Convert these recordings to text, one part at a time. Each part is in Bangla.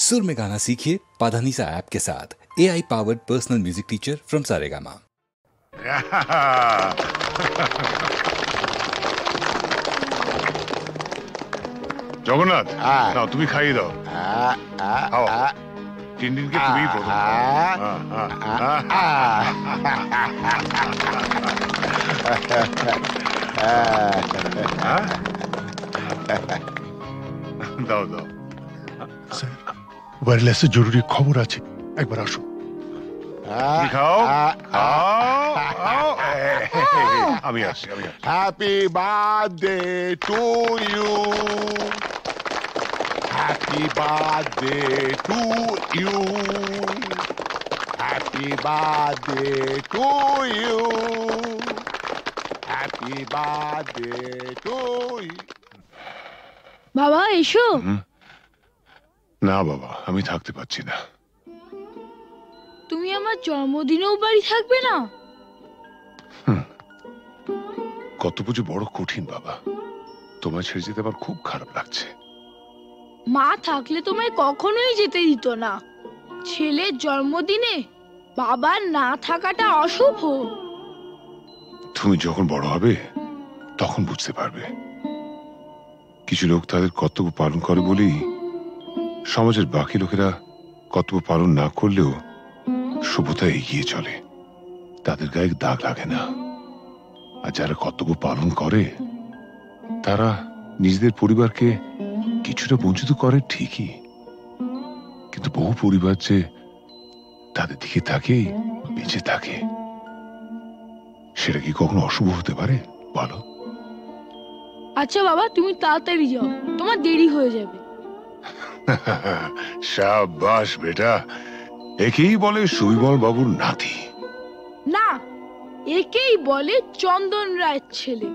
सुर में गाना सीखिए पाधानीसा ऐप के साथ। AI powered personal music teacher from Saregama. Jagannath নাও তুমি খাইয়ে দাও। টিনটিনকে তুমি প্রথম দাও দাও। ওয়্যারলেসে জরুরি খবর আছে, একবার আসো। খাও আমি আসছি। Happy birthday to you, happy birthday to you, happy birthday to you, happy birthday to you. বাবা এসো। না বাবা, আমি থাকতে পারছি না। তুমি আমার জন্মদিনেও বাড়ি থাকবে না? কত পুজো বড় কঠিন বাবা, তোমায় ছেড়ে যেতে আমার খুব খারাপ লাগছে। মা থাকলে তোমায় কখনোই যেতে দিত না। ছেলের জন্মদিনে বাবার না থাকাটা অশুভ। তুমি যখন বড় হবে তখন বুঝতে পারবে। কিছু লোক তাদের কর্তব্য পালন করে বলেই সমাজের বাকি লোকেরা কর্তব্য পালন না করলেও সভ্যতা এগিয়ে চলে, তাদের গায়ে দাগ লাগে না। আর যারা কর্তব্য পালন করে তারা নিজেদের পরিবারকে কিছুটা বঞ্চিত করে ঠিকই, কিন্তু বহু পরিবার যে তাদের দিকে তাকিয়ে বেঁচে থাকে, সেটা কি কখনো অশুভ হতে পারে বলো? আচ্ছা বাবা, তুমি তাড়াতাড়ি যাও, তোমার দেরি হয়ে যাবে। শাবাশ বেটা, একেই বলে সুবিমল বাবুর নাতি। না, একেই বলে চন্দন রায়ের ছেলে।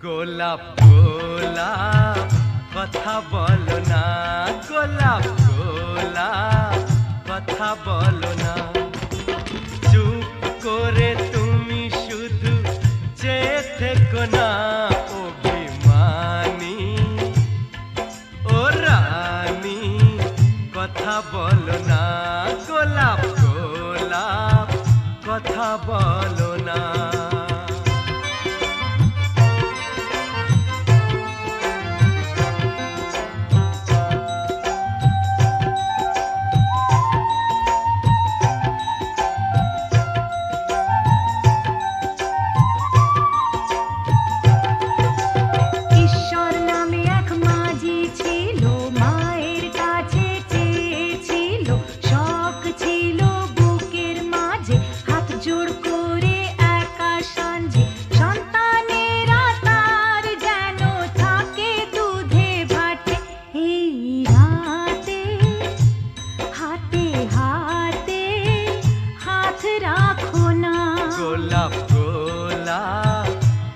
গোলাপ গোলাপ কথা বলো না, গোলাপ গোলাপ কথা বলো না। চুপ করে তুমি শুধু চেয়ে থেকো না, অভিমানী ও রানী কথা বলো না, গোলাপ গোলাপ কথা বলো না।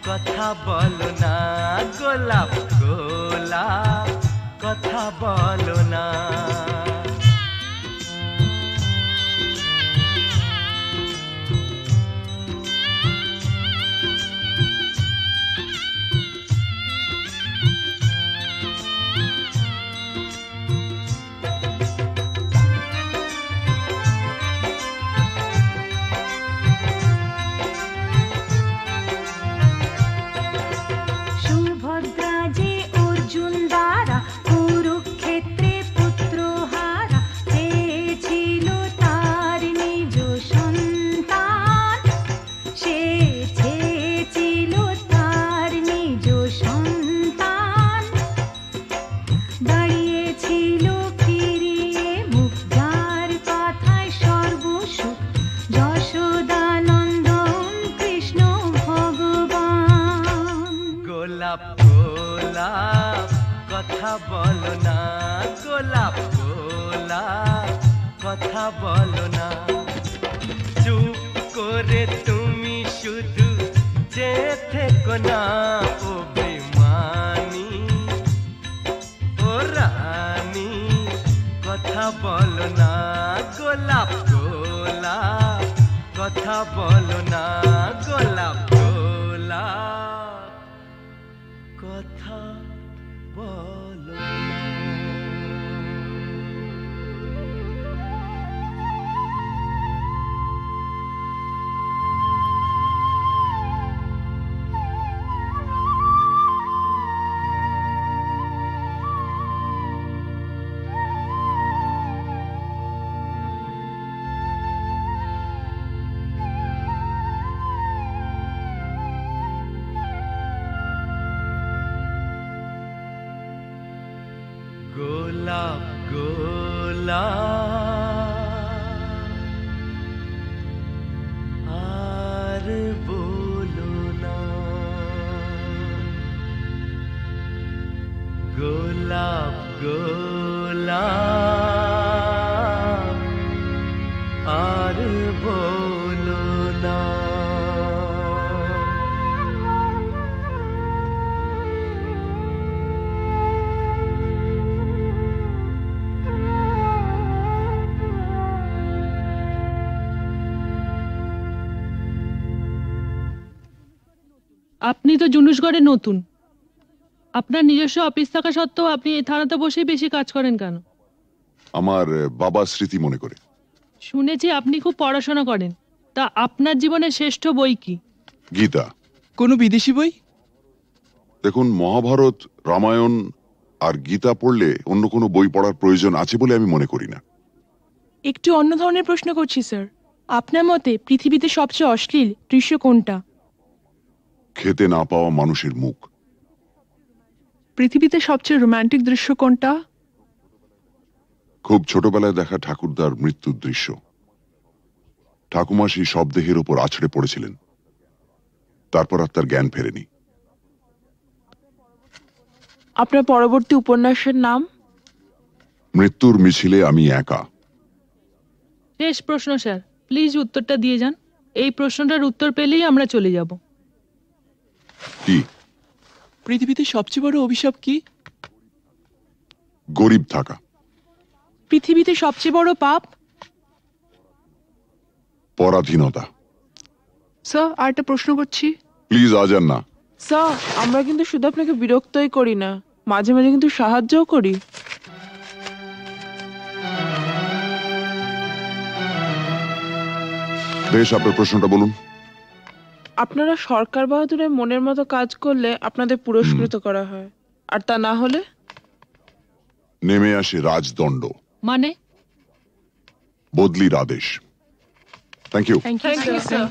কথা বলো না, গোলাপ গোলাপ কথা বলো না। সুভদ্রা যে অর্জুন দ্বারা কুরুক্ষেত্রে পুত্র কথা বলো না গোলাপ গোলাপ কথা বলো না চুপ করে তুমি শুধু যে থেকো না ও বেমানি ও রানী কথা বলো না গোলাপ গোলাপ কথা বলো না গোলাপ গোলাপ কথা বলো না গোলাপ গোলাপ আর বলো না গোলাপ গোলাপ আর বলো না আপনি তো জুনুসগড়ে নতুন, আপনার নিজস্ব অফিস থাকা সত্ত্বেও আপনি এই থানাতে বসেই বেশি কাজ করেন কেন? আমার বাবার স্মৃতি মনে করে। শুনেছি আপনি খুব পড়াশোনা করেন, তা আপনার জীবনের শ্রেষ্ঠ বই কি? গীতা। কোনো বিদেশি বই? দেখুন, মহাভারত, রামায়ণ আর গীতা পড়লে অন্য কোনো বই পড়ার প্রয়োজন আছে বলে আমি মনে করি না। একটু অন্য ধরনের প্রশ্ন করছি স্যার। আপনার মতে পৃথিবীতে সবচেয়ে অশ্লীল দৃশ্য কোনটা? খেতে না পাওয়া মানুষের মুখ। পৃথিবীতে সবচেয়ে রোমান্টিক দৃশ্য কোনটা? খুব ছোটবেলায় দেখা ঠাকুরদার মৃত্যুর দৃশ্য। ঠাকুমা সেই শবদেহের ওপর আছড়ে পড়েছিলেন, তারপর আর তার জ্ঞান ফেরেনি। আপনার পরবর্তী উপন্যাসের নাম? মৃত্যুর মিছিলে আমি একা। শেষ প্রশ্ন স্যার, প্লিজ উত্তরটা দিয়ে যান। এই প্রশ্নটার উত্তর পেলেই আমরা চলে যাব। কি? পৃথিবীতে সবচেয়ে বড় অভিশাপ কি? গরিব থাকা। পৃথিবীতে সবচেয়ে বড় পাপ? পরাধীনতা। স্যার, আর একটা প্রশ্ন করছি। প্লিজ আজ আর না। স্যার, আমরা কিন্তু শুধু আপনাকে বিরক্তই করি না, মাঝে মাঝে কিন্তু সাহায্যও করি। বেশ, আপনার প্রশ্নটা বলুন। আপনারা সরকার বাহাদুরের মনের মতো কাজ করলে আপনাদের পুরস্কৃত করা হয়, আর তা না হলে নেমে আসে রাজদণ্ড, মানে? বদলির আদেশ। Thank you. Thank you sir.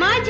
মাঝে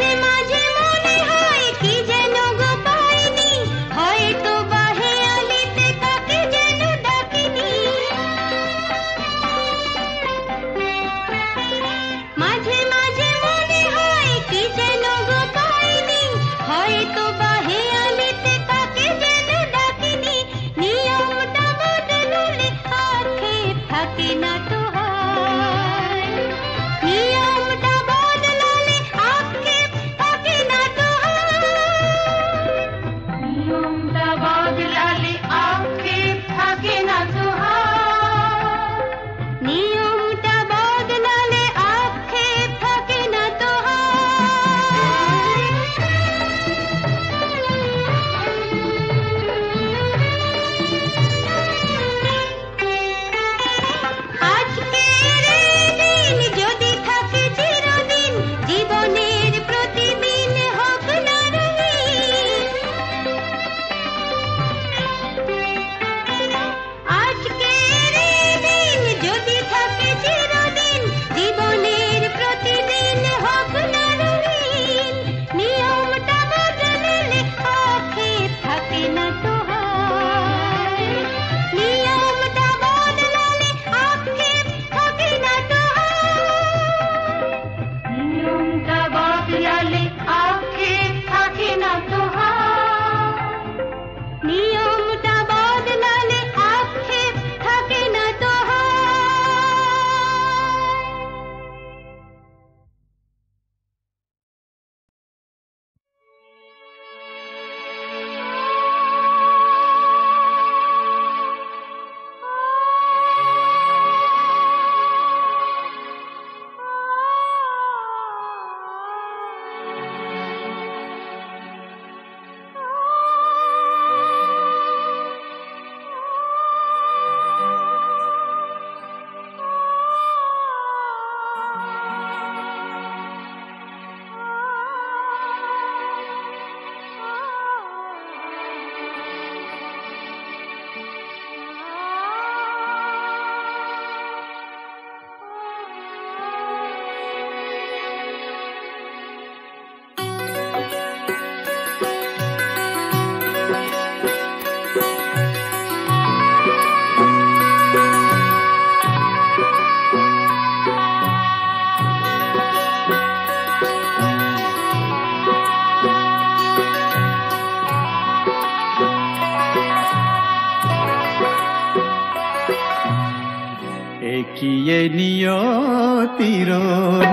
এ নিয়তির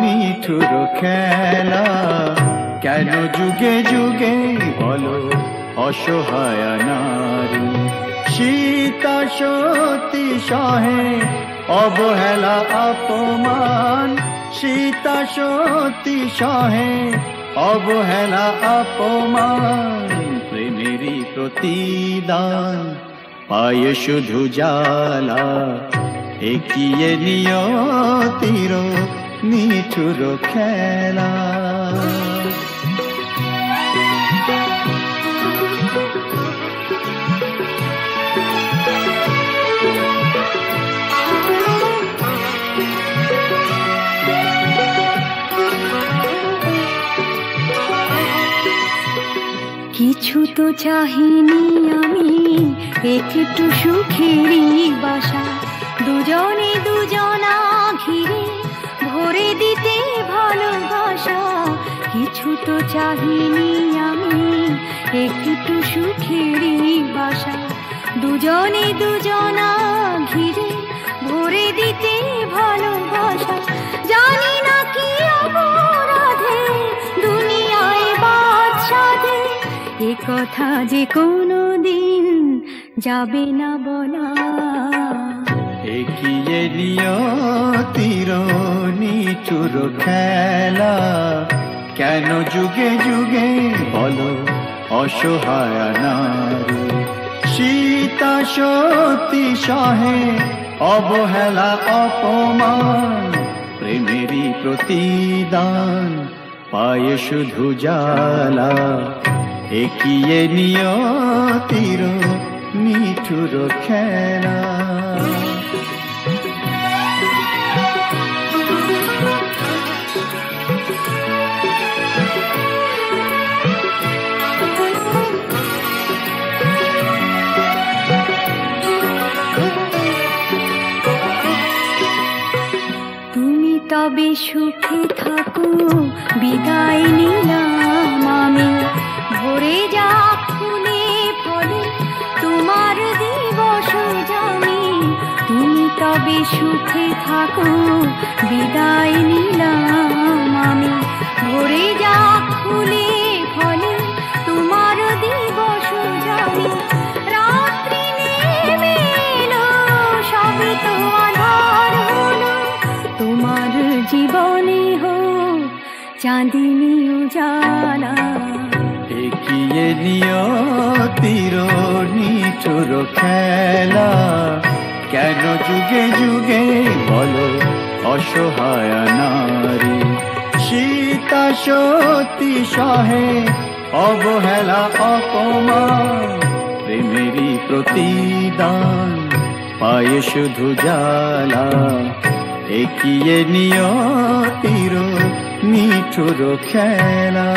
নিঠুর খেলা, কেন যুগে যুগে বলো অসহায় নারী। সীতা সতী সহে অবহেলা অপমান, সীতা সতী সহে অবহেলা অপমান। প্রেমেরই প্রতিদান পায় শুধু জ্বালা, একিয়ে নিয়তির নিঠুর খেলা। কিছু তো চাহিনি আমি, একটু সুখেরই বাসা, দুজনে দুজনা ঘিরে ভরে দিতে ভালোবাসা। কিছু তো চাহিনি আমি, একটু সুখেরই বাসা, দুজনে দুজনা ঘিরে ভরে দিতে ভালোবাসা। জানি না কি অপরাধে দুনিয়ায় বাদশাদে, এ কথা যে কোনো দিন যাবে না বলা। একিয়ে নিয়তির নিঠুর খেলা, কেন যুগে যুগে বলো অসহায় নারী। সীতা সতী সহে অবহেলা অপমান, প্রেমেরই প্রতিদান পায় শুধু জ্বালা। একিয়ে নিয়তির নিঠুর খেলা। তুমি তবে সুখে থাকো, বিদায় নিলাম আমি। ভরে যাক ফুলে ফলে তোমার দিবস জানি। তুমি তবে সুখে থাকো, বিদায় নিলাম আমি। ভরে যাক ফুলে ফলে তোমার দিবস জানি। রাত্রি নেমে এলো, সবে তো আধার হলো, তোমার জীবনে হোক চাঁদিনী উজালা। একিয়ে নিয়তির নিঠুর খেলা, কেন যুগে যুগে বলো অসহায় নারী। সীতা সতী সহে অবহেলা অপমান, প্রেমেরই প্রতিদান পায় শুধু জ্বালা। একিয়ে নিয়তির নিঠুর খেলা।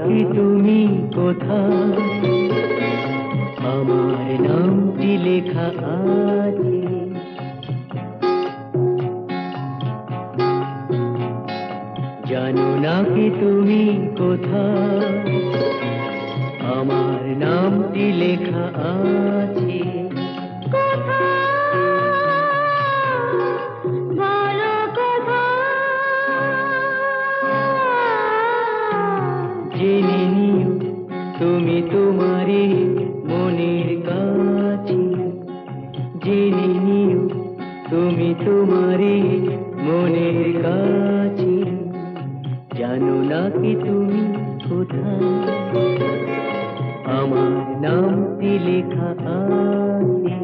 কি তুমি কোথায় আমার নামটি লেখা আছে জানো না কি তুমি কোথায় আমার নামটি লেখা আছে জেনে নিও তুমি তোমারই মনের কাছে জেনে নিও তুমি তোমারই মনের কাছে জানো না কি তুমি কোথায় আমার নামটি লেখা আছে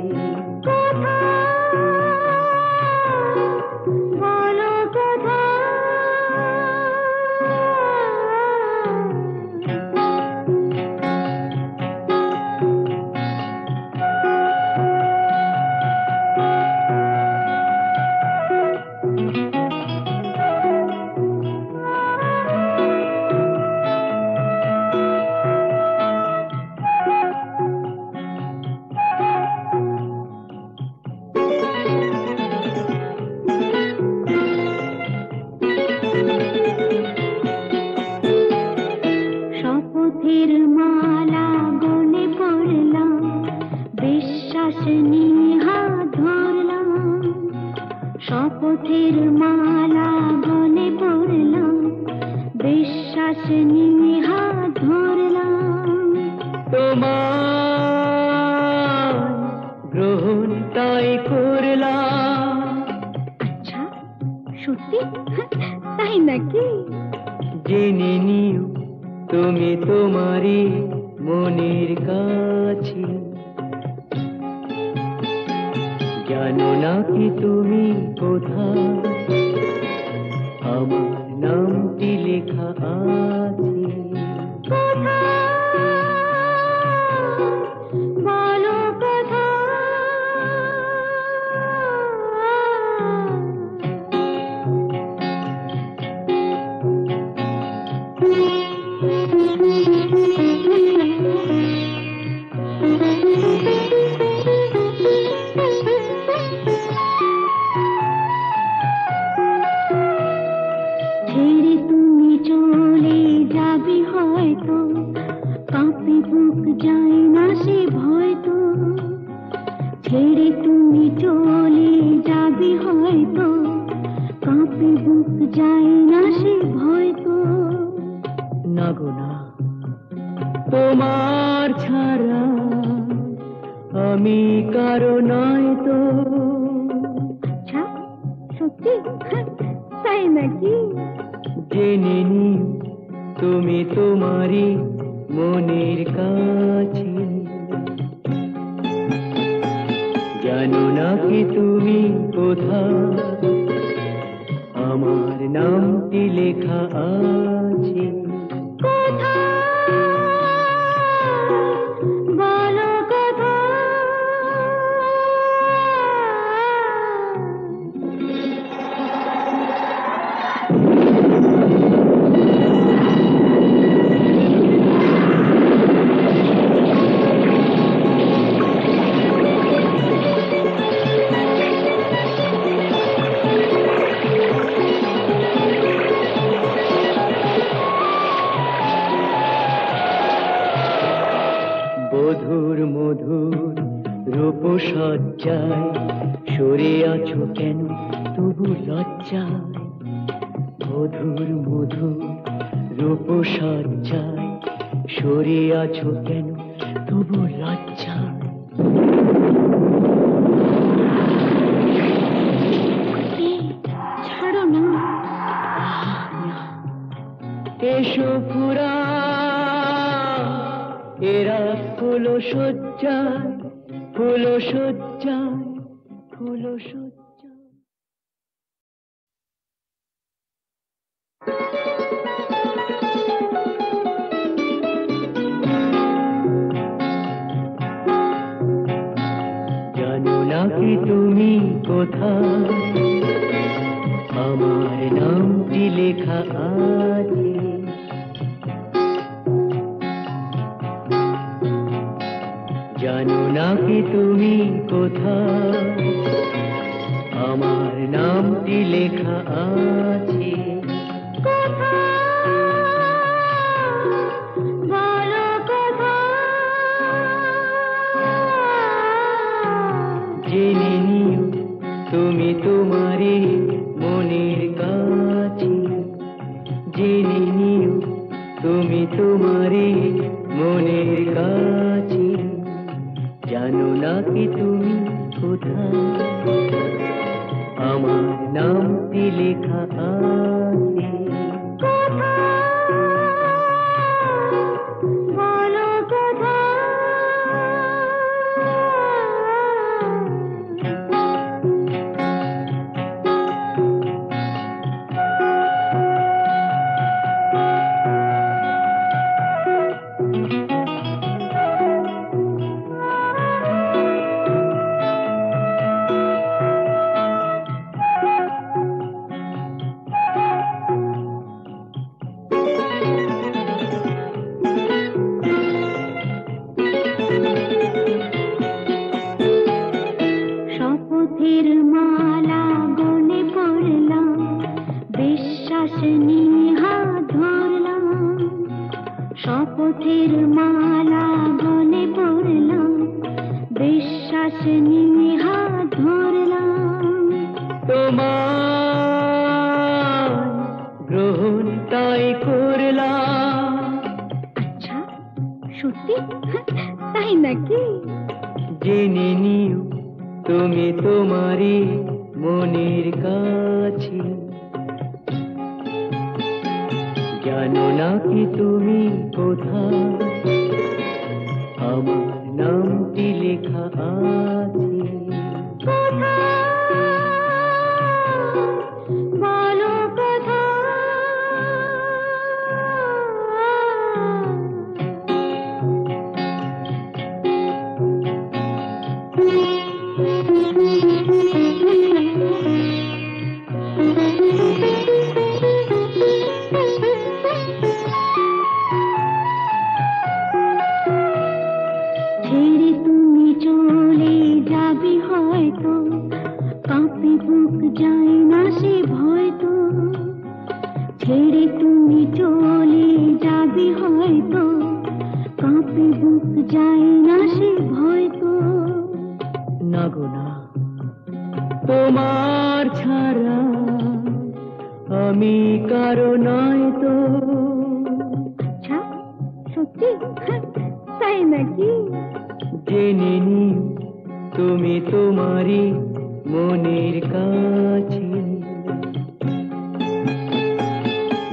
জেনে নিও তুমি তোমারই মনের কাছে জানো না কি তুমি কোথায় আমার নামটি লেখা আছে তোমার ছাড়া আমি কারো নয় তো আচ্ছা সত্যি তাই নাকি জেনে নিও তুমি তোমারই মনের কাছে জানো না কি তুমি কোথায় আমার নামটি লেখা আছে মধুর মধুর রূপসজ্জায় সরে আছো কেন তবু লজ্জায় মধুর মধুর রূপসজ্জায় সরে আছো কেন তবু লজ্জায় ছাড়ো না এসো পুরা এরা ফুল সজ্জায় ফুল সজ্জায় ফুল সজ্জায় জানো না কি তুমি কোথায় আমার নামটি লেখা আছে কোথায় আমার নামটি লেখা আছে জেনে নিও তুমি তোমারই মনের কাছে জেনে নিও তুমি তোমারই মনের কাছে জানো না কি তুমি কোথায় আমার নামটি লেখা আছে শপথের মালা গলে পড়লাম বিশ্বাস নিয়ে হাত ধরলাম শপথের মালা গলে পড়লাম বিশ্বাস নিয়ে হাত ধরলাম তোমার গ্রহণ তাই করলাম আচ্ছা সত্যি তাই নাকি জেনে নিও তুমি তোমারই মনের কাছে জানো না কি তুমি কোথায় আমার নামটি লেখা আছে বলো ছেড়ে তুমি চলে যাবে হয়তো কাঁপে বুক যায় না সে ভয় তো ছেড়ে তুমি চলে যাবে হয়তো কাঁপে বুক যায় না সে ভয় তো না গো না তোমার ছাড়া আমি কারো নয় তো আচ্ছা সত্যি তাই নাকি জেনে নিও তুমি তোমারই মনের কাছে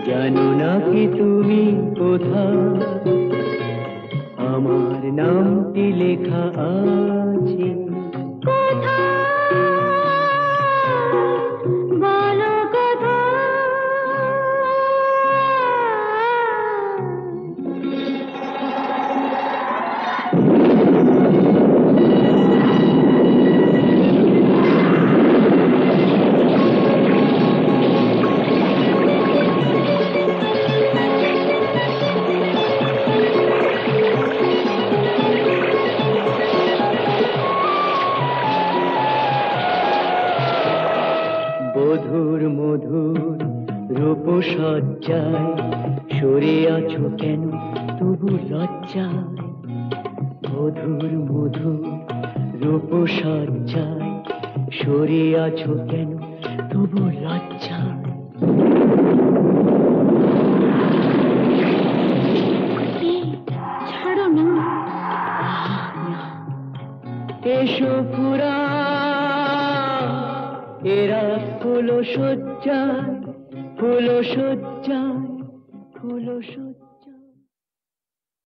জানো না কি তুমি কোথায় আমার নামটি লেখা আছে বলো মধুর মধুর রূপসজ্জায় সরে আছো কেন তবু লজ্জায় মধুর মধুর রূপসজ্জায় সরে আছো কেন তবু লজ্জায় ছাড়ো না এসো পুরা এরা হলো সজ্জায় হলো সজ্জায় হলো সজ্জায়